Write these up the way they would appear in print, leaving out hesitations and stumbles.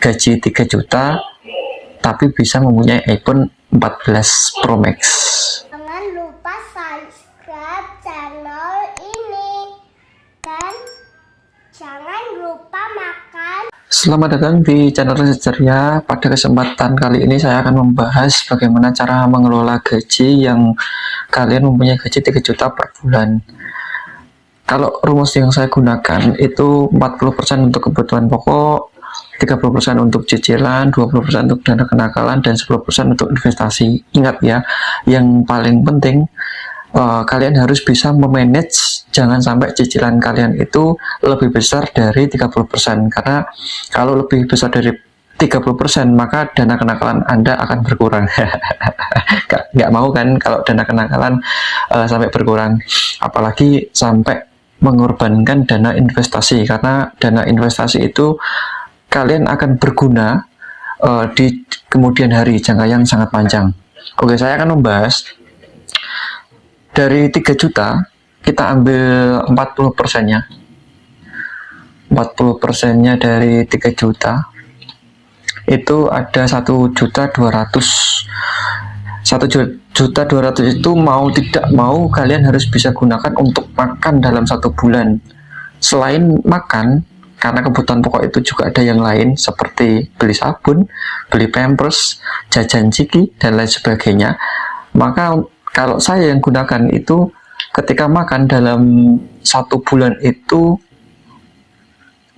gaji 3 juta tapi bisa mempunyai iPhone 14 Pro Max. Jangan lupa subscribe channel ini dan jangan lupa makan. Selamat datang di channel Ceria. Pada kesempatan kali ini saya akan membahas bagaimana cara mengelola gaji yang kalian mempunyai gaji 3 juta per bulan. Kalau rumus yang saya gunakan itu 40% untuk kebutuhan pokok, 30% untuk cicilan, 20% untuk dana kenakalan, dan 10% untuk investasi. Ingat ya, yang paling penting kalian harus bisa memanage, jangan sampai cicilan kalian itu lebih besar dari 30%, karena kalau lebih besar dari 30% maka dana kenakalan Anda akan berkurang. Nggak mau kan kalau dana kenakalan sampai berkurang, apalagi sampai mengorbankan dana investasi, karena dana investasi itu kalian akan berguna di kemudian hari, jangka yang sangat panjang. Oke, saya akan membahas dari 3 juta kita ambil 40%-nya. 40%-nya dari 3 juta itu ada 1.200.000. 1.200.000 itu mau tidak mau kalian harus bisa gunakan untuk makan dalam 1 bulan. Selain makan, karena kebutuhan pokok itu juga ada yang lain seperti beli sabun, beli pampers, jajan ciki, dan lain sebagainya. Maka kalau saya yang gunakan itu ketika makan dalam 1 bulan itu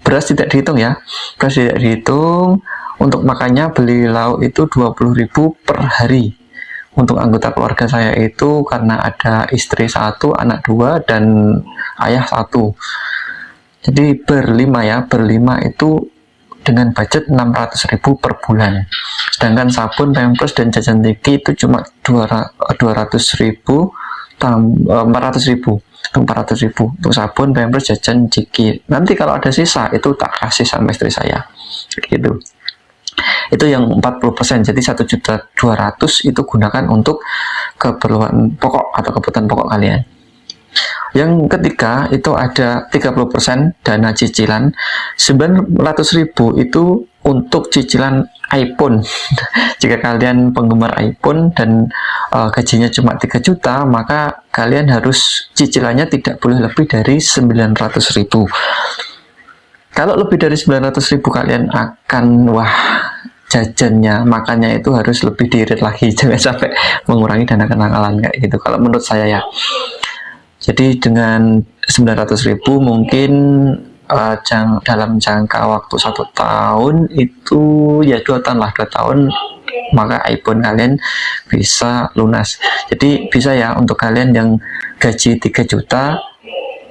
beras tidak dihitung ya, beras tidak dihitung. Untuk makannya beli lauk itu 20.000 per hari. Untuk anggota keluarga saya itu karena ada istri 1, anak 2, dan ayah 1. Jadi berlima ya, berlima itu dengan budget 600.000 per bulan. Sedangkan sabun, pampers, dan jajan tiki itu cuma 400.000 untuk sabun, pampers, jajan tiki. Nanti kalau ada sisa itu tak kasih sama istri saya. Gitu. Itu yang 40%, jadi 1.200.000 itu gunakan untuk keperluan pokok atau kebutuhan pokok kalian. Yang ketiga itu ada 30% dana cicilan. 900.000 itu untuk cicilan iPhone. Jika kalian penggemar iPhone dan gajinya cuma 3 juta, maka kalian harus cicilannya tidak boleh lebih dari 900.000. Kalau lebih dari 900.000 kalian akan jajannya, makannya itu harus lebih diirit lagi, jangan sampai mengurangi dana kenakalan kayak gitu kalau menurut saya ya. Jadi dengan 900.000 mungkin dalam jangka waktu 1 tahun itu ya 2 tahun lah, 2 tahun maka iPhone kalian bisa lunas. Jadi bisa ya untuk kalian yang gaji 3 juta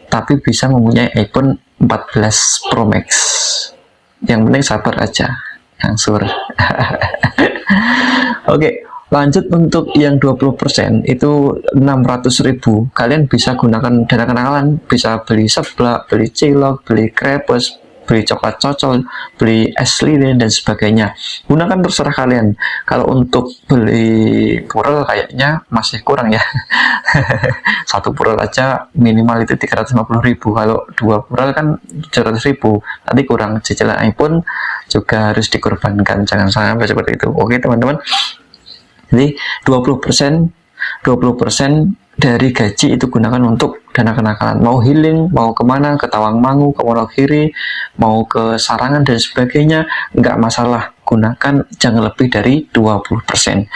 tapi bisa mempunyai iPhone 14 Pro Max. Yang penting sabar aja, angsur. Oke, lanjut untuk yang 20% itu 600.000. Kalian bisa gunakan dana kenakalan, bisa beli seblak, beli cilok, beli krepes, beli coklat cocol, beli es lilin, dan sebagainya. Gunakan terserah kalian. Kalau untuk beli purel kayaknya masih kurang ya. 1 purel aja minimal itu 350.000. Kalau 2 purel kan 700.000. Nanti kurang. Cicilan iPhone juga harus dikorbankan, jangan sampai seperti itu. Oke teman-teman. Jadi 20% dari gaji itu gunakan untuk dana kenakalan. Mau healing, mau kemana, ke Tawangmangu, ke Wonogiri, mau ke Sarangan dan sebagainya, nggak masalah. Gunakan jangan lebih dari 20%.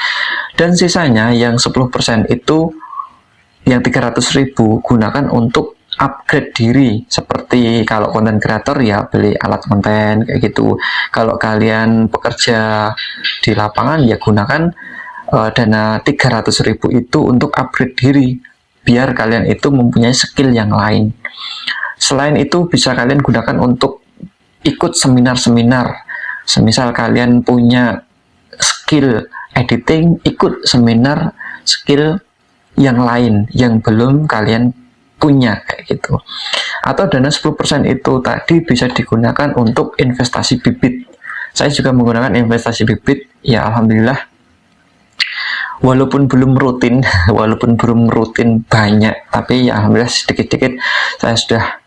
Dan sisanya yang 10% itu yang 300.000 gunakan untuk upgrade diri. Seperti kalau konten kreator ya beli alat konten kayak gitu. Kalau kalian pekerja di lapangan ya gunakan dana 300.000 itu untuk upgrade diri, biar kalian itu mempunyai skill yang lain. Selain itu bisa kalian gunakan untuk ikut seminar-seminar. Semisal kalian punya skill editing, ikut seminar skill yang lain yang belum kalian punya kayak gitu. Atau dana 10% itu tadi bisa digunakan untuk investasi bibit. Saya juga menggunakan investasi bibit ya, alhamdulillah. Walaupun belum rutin banyak, tapi ya alhamdulillah sedikit-sedikit saya sudah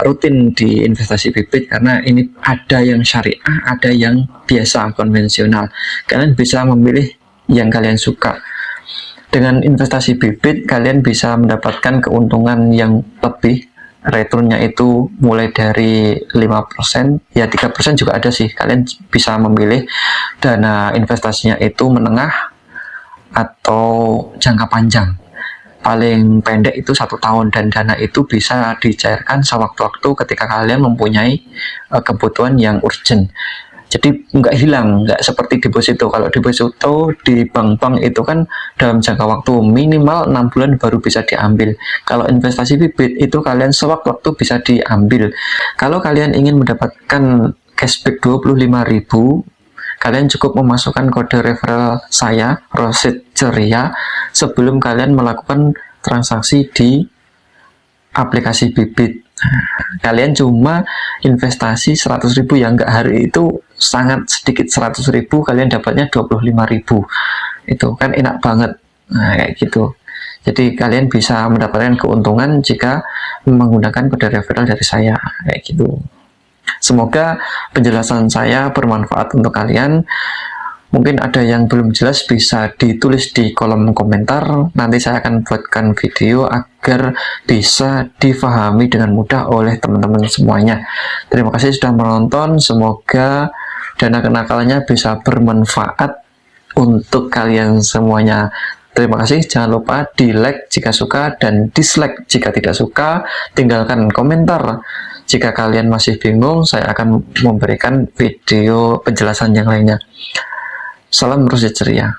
rutin di investasi bibit, karena ini ada yang syariah, ada yang biasa konvensional. Kalian bisa memilih yang kalian suka. Dengan investasi bibit kalian bisa mendapatkan keuntungan yang lebih, returnnya itu mulai dari 5%, ya 3% juga ada sih. Kalian bisa memilih dana investasinya itu menengah atau jangka panjang. Paling pendek itu 1 tahun, dan dana itu bisa dicairkan sewaktu-waktu ketika kalian mempunyai kebutuhan yang urgent. Jadi nggak hilang, nggak seperti deposito. Kalau deposito di bank-bank itu kan dalam jangka waktu minimal 6 bulan baru bisa diambil. Kalau investasi bibit itu kalian sewaktu-waktu bisa diambil. Kalau kalian ingin mendapatkan cashback 25.000, kalian cukup memasukkan kode referral saya, Rosid Ceria, sebelum kalian melakukan transaksi di aplikasi bibit. Kalian cuma investasi 100.000, yang nggak hari itu sangat sedikit. 100.000 kalian dapatnya 25.000, itu kan enak banget. Nah, kayak gitu. Jadi kalian bisa mendapatkan keuntungan jika menggunakan kode referral dari saya, kayak gitu. Semoga penjelasan saya bermanfaat untuk kalian. Mungkin ada yang belum jelas, bisa ditulis di kolom komentar. Nanti saya akan buatkan video agar bisa difahami dengan mudah oleh teman-teman semuanya. Terima kasih sudah menonton. Semoga dana kenakalannya bisa bermanfaat untuk kalian semuanya. Terima kasih. Jangan lupa di like jika suka dan dislike jika tidak suka. Tinggalkan komentar. Jika kalian masih bingung, saya akan memberikan video penjelasan yang lainnya. Salam Rosid Ceria.